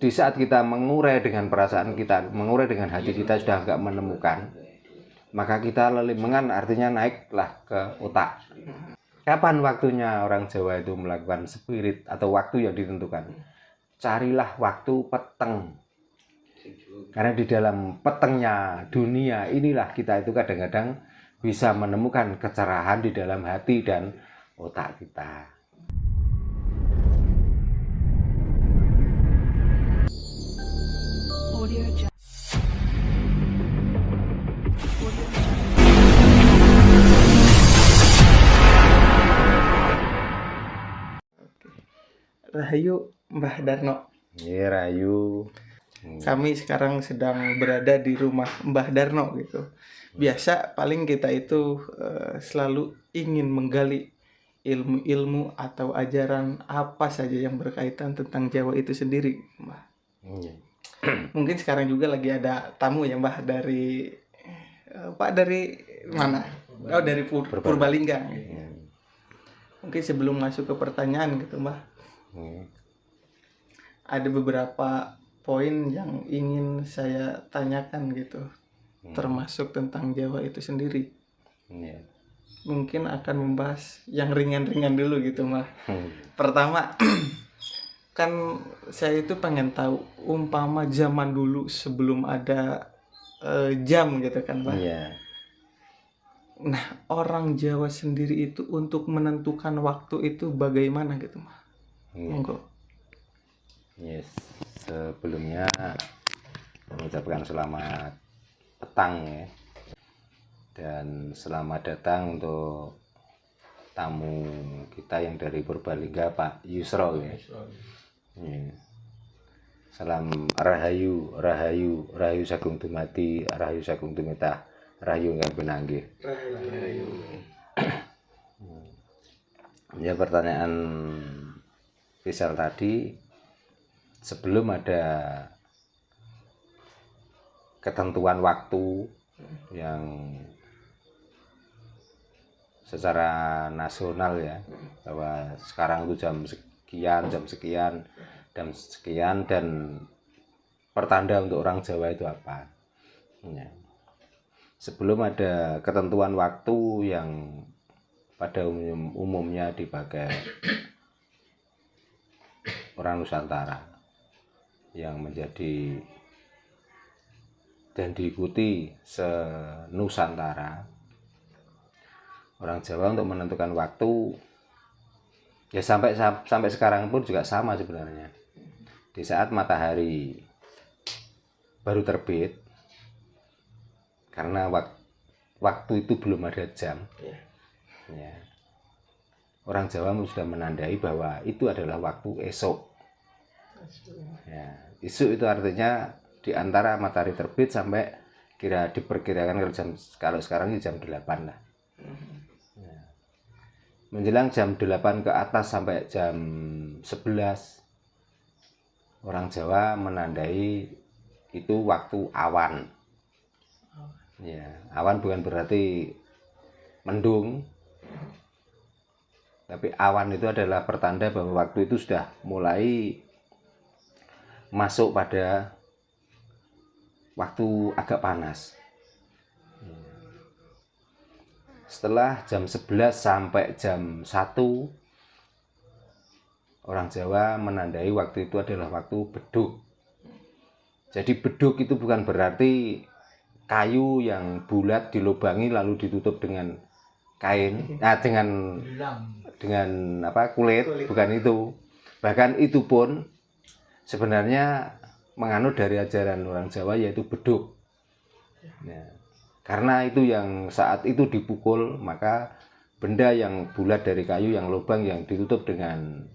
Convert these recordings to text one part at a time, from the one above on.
di saat kita mengurai dengan perasaan kita, mengurai dengan hati kita sudah nggak menemukan, maka kita lelimengan, artinya naiklah ke otak. Kapan waktunya orang Jawa itu melakukan spirit atau waktu yang ditentukan? Carilah waktu peteng. Karena di dalam petengnya dunia inilah kita itu kadang-kadang bisa menemukan kecerahan di dalam hati dan otak kita. Rahayu Mbah Darno. Iya, Rahayu. Kami sekarang sedang berada di rumah Mbah Darno gitu. Biasa paling kita itu selalu ingin menggali ilmu-ilmu atau ajaran apa saja yang berkaitan tentang Jawa itu sendiri, Mbah. Mungkin sekarang juga lagi ada tamu ya, Mbah, dari Pak dari mana? Oh, dari Purbalingga. Mungkin sebelum masuk ke pertanyaan gitu, Mbah. Ada beberapa poin yang ingin saya tanyakan gitu, termasuk tentang Jawa itu sendiri. Mungkin akan membahas yang ringan-ringan dulu gitu, Mbah. Pertama, kan saya itu pengen tahu umpama zaman dulu sebelum ada jam gitu kan, Mbah. Nah, orang Jawa sendiri itu untuk menentukan waktu itu bagaimana gitu, Mbah? Monggo. Yes, sebelumnya mengucapkan selamat petang ya, dan selamat datang untuk tamu kita yang dari Purbalingga, Pak Yusro ya. Salam Rahayu, Rahayu, Rahayu Sagung Dumadi, Rahayu Sagung Tumitah, Rahayu Ngan Benanggih. Rahayu. Ya, pertanyaan Rizal tadi, sebelum ada ketentuan waktu yang secara nasional ya, bahwa sekarang itu jam sekian dan pertanda untuk orang Jawa itu apa ya. Sebelum ada ketentuan waktu yang pada umumnya dipakai orang Nusantara yang menjadi dan diikuti se-Nusantara, orang Jawa untuk menentukan waktu ya sampai sekarang pun juga sama sebenarnya. Di saat matahari baru terbit, karena waktu itu belum ada jam ya, orang Jawa sudah menandai bahwa itu adalah waktu esok. Ya, esok itu artinya di antara matahari terbit sampai diperkirakan kalau sekarang ini jam 8 lah. Ya. Menjelang jam 8 ke atas sampai jam 11, orang Jawa menandai itu waktu awan. Ya, awan bukan berarti mendung, tapi awan itu adalah pertanda bahwa waktu itu sudah mulai masuk pada waktu agak panas. Setelah jam 11 sampai jam 1, orang Jawa menandai waktu itu adalah waktu beduk. Jadi beduk itu bukan berarti kayu yang bulat dilubangi lalu ditutup dengan kain, dengan kulit, bukan itu. Bahkan itu pun sebenarnya menganut dari ajaran orang Jawa, yaitu beduk. Ya, karena itu yang saat itu dipukul, maka benda yang bulat dari kayu yang lubang yang ditutup dengan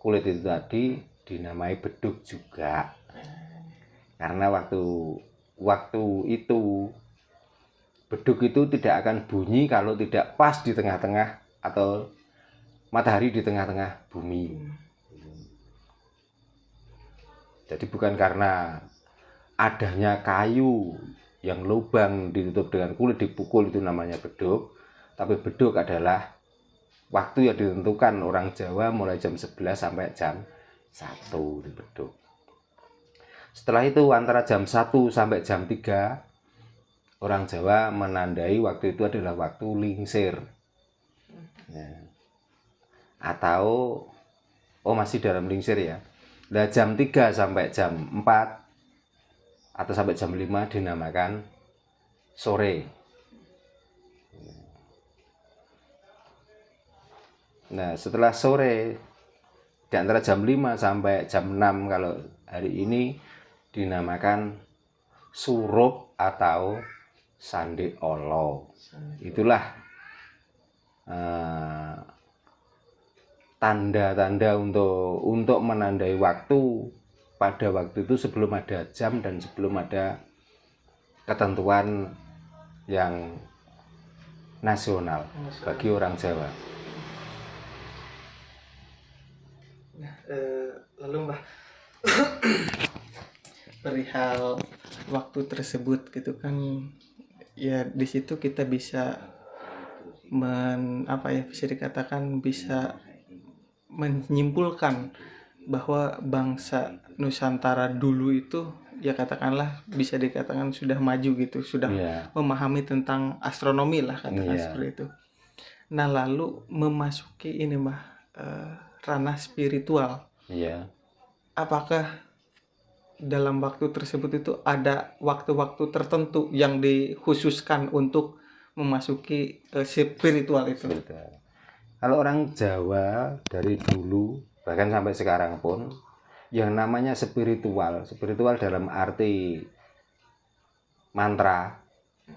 kulit itu tadi dinamai beduk juga. Karena waktu itu beduk itu tidak akan bunyi kalau tidak pas di tengah-tengah atau matahari di tengah-tengah bumi. Jadi bukan karena adanya kayu yang lubang ditutup dengan kulit dipukul itu namanya beduk, tapi beduk adalah waktu yang ditentukan orang Jawa mulai jam 11 sampai jam 1 di beduk. Setelah itu antara jam 1 sampai jam 3 orang Jawa menandai waktu itu adalah waktu lingsir. Ya. Atau masih dalam lingsir ya. Nah, jam 3 sampai jam 4 atau sampai jam 5 dinamakan sore. Nah, setelah sore di antara jam 5 sampai jam 6 kalau hari ini dinamakan surup atau sande olo. Itulah tanda-tanda untuk menandai waktu pada waktu itu sebelum ada jam dan sebelum ada ketentuan yang nasional bagi orang Jawa. Nah, lalu Mbah, perihal waktu tersebut gitu kan, ya di situ kita bisa bisa dikatakan bisa menyimpulkan bahwa bangsa Nusantara dulu itu ya katakanlah bisa dikatakan sudah maju gitu, sudah memahami tentang astronomi lah katakan seperti itu. Nah, lalu memasuki ini Mbah, ranah spiritual. Apakah dalam waktu tersebut itu ada waktu-waktu tertentu yang dikhususkan untuk memasuki spiritual itu? Kalau orang Jawa dari dulu bahkan sampai sekarang pun yang namanya spiritual dalam arti mantra,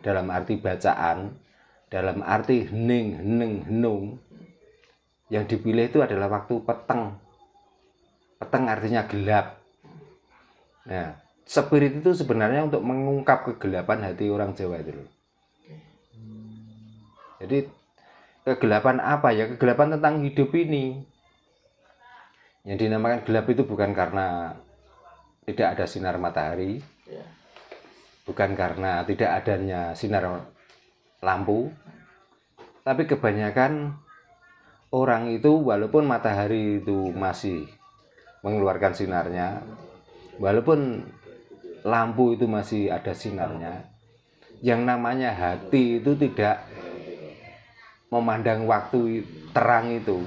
dalam arti bacaan, dalam arti hening, heneng, henung, yang dipilih itu adalah waktu peteng. Peteng artinya gelap. Nah, spirit itu sebenarnya untuk mengungkap kegelapan hati orang Jawa itu loh. Jadi kegelapan apa ya? Kegelapan tentang hidup ini. Yang dinamakan gelap itu bukan karena tidak ada sinar matahari, bukan karena tidak adanya sinar lampu, tapi kebanyakan orang itu walaupun matahari itu masih mengeluarkan sinarnya, walaupun lampu itu masih ada sinarnya, yang namanya hati itu tidak memandang waktu terang itu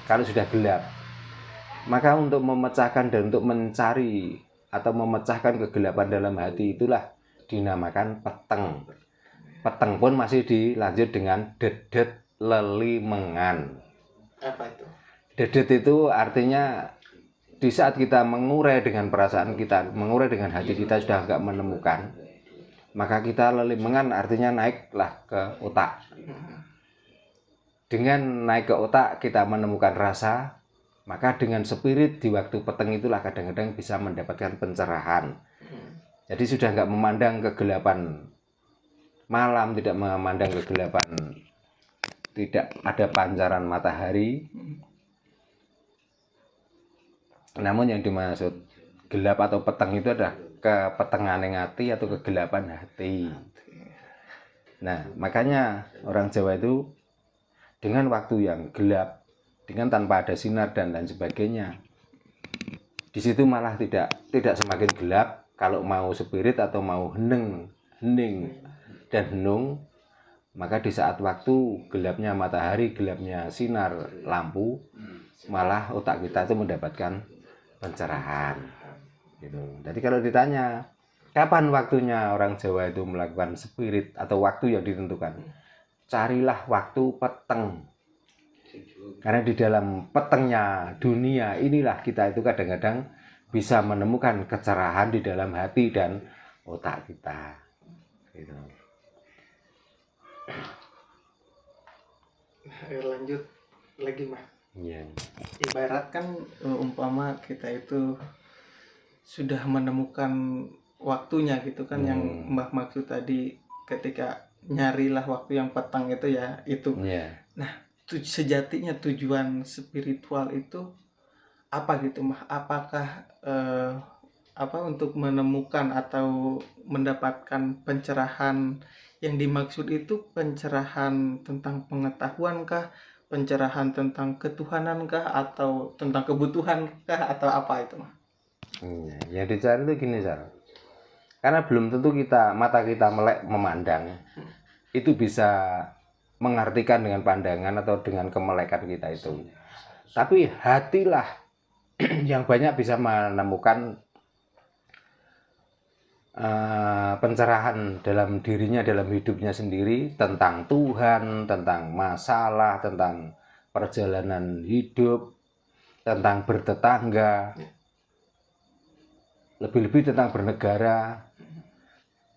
kalau sudah gelap. Maka untuk memecahkan dan untuk mencari atau memecahkan kegelapan dalam hati itulah dinamakan peteng. Peteng pun masih dilanjut dengan dedet lelimengan. Apa itu? Dedet itu artinya di saat kita mengurai dengan perasaan kita, mengurai dengan hati kita sudah enggak menemukan, maka kita lelimengan artinya naiklah ke otak. Dengan naik ke otak kita menemukan rasa, maka dengan spirit di waktu peteng itulah kadang-kadang bisa mendapatkan pencerahan. Jadi sudah enggak memandang kegelapan malam, tidak memandang kegelapan, tidak ada pancaran matahari. Namun yang dimaksud gelap atau peteng itu adalah kepetengan hati atau kegelapan hati. Nah, makanya orang Jawa itu dengan waktu yang gelap, dengan tanpa ada sinar dan lain sebagainya, di situ malah tidak semakin gelap. Kalau mau spirit atau mau hening dan henung, maka di saat waktu gelapnya matahari, gelapnya sinar lampu, malah otak kita itu mendapatkan pencerahan gitu. Jadi kalau ditanya kapan waktunya orang Jawa itu melakukan spirit atau waktu yang ditentukan, carilah waktu peteng. Karena di dalam petengnya dunia inilah kita itu kadang-kadang bisa menemukan kecerahan di dalam hati dan otak kita gitu. Lanjut lagi Mas. Ibaratkan umpama kita itu sudah menemukan waktunya gitu kan, yang Mbah maksud tadi ketika nyarilah waktu yang petang itu ya itu. Nah, sejatinya tujuan spiritual itu apa gitu Mbah? Apakah untuk menemukan atau mendapatkan pencerahan yang dimaksud itu pencerahan tentang pengetahuan kah? Pencerahan tentang ketuhanan kah, atau tentang kebutuhan kah, atau apa itu Mas? Yang dicari itu gini, Sar. Karena belum tentu mata kita melek memandang itu bisa mengartikan dengan pandangan atau dengan kemelekan kita itu. Tapi hatilah yang banyak bisa menemukan pencerahan dalam dirinya, dalam hidupnya sendiri, tentang Tuhan, tentang masalah, tentang perjalanan hidup, tentang bertetangga, lebih-lebih tentang bernegara,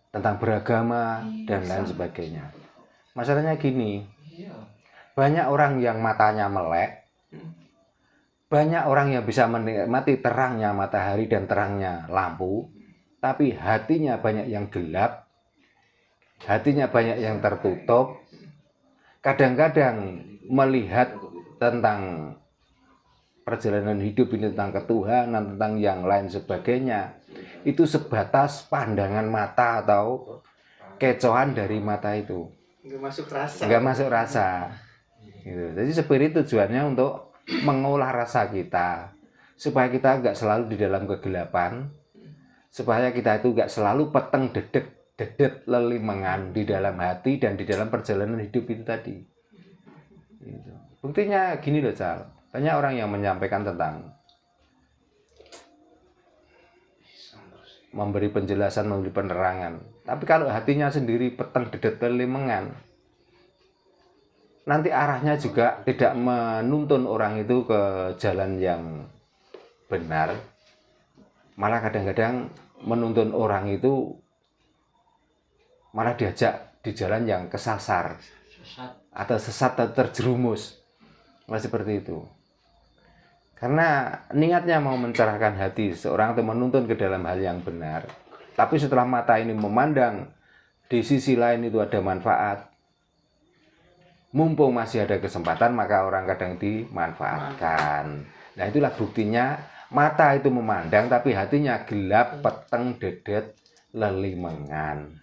tentang beragama, dan lain sebagainya. Masalahnya gini, banyak orang yang matanya melek, banyak orang yang bisa menikmati terangnya matahari dan terangnya lampu, tapi hatinya banyak yang gelap, hatinya banyak yang tertutup. Kadang-kadang melihat tentang perjalanan hidup ini, tentang ketuhanan, tentang yang lain sebagainya, itu sebatas pandangan mata atau kecohan dari mata itu. Nggak masuk rasa. Gitu. Jadi spirit tujuannya untuk mengolah rasa kita, supaya kita nggak selalu di dalam kegelapan, supaya kita itu nggak selalu peteng dedet lelimengan di dalam hati dan di dalam perjalanan hidup itu tadi. Gitu. Buktinya gini loh, Cal. Banyak orang yang menyampaikan tentang memberi penjelasan, memberi penerangan. Tapi kalau hatinya sendiri peteng dedet lelimengan, nanti arahnya juga tidak menuntun orang itu ke jalan yang benar. Malah kadang-kadang menuntun orang itu malah diajak di jalan yang kesasar atau sesat atau terjerumus. Nah, seperti itu. Karena niatnya mau mencerahkan hati seorang atau menuntun ke dalam hal yang benar. Tapi setelah mata ini memandang di sisi lain itu ada manfaat, mumpung masih ada kesempatan, maka orang kadang dimanfaatkan. Nah, itulah buktinya mata itu memandang tapi hatinya gelap, peteng, dedet, lelimengan.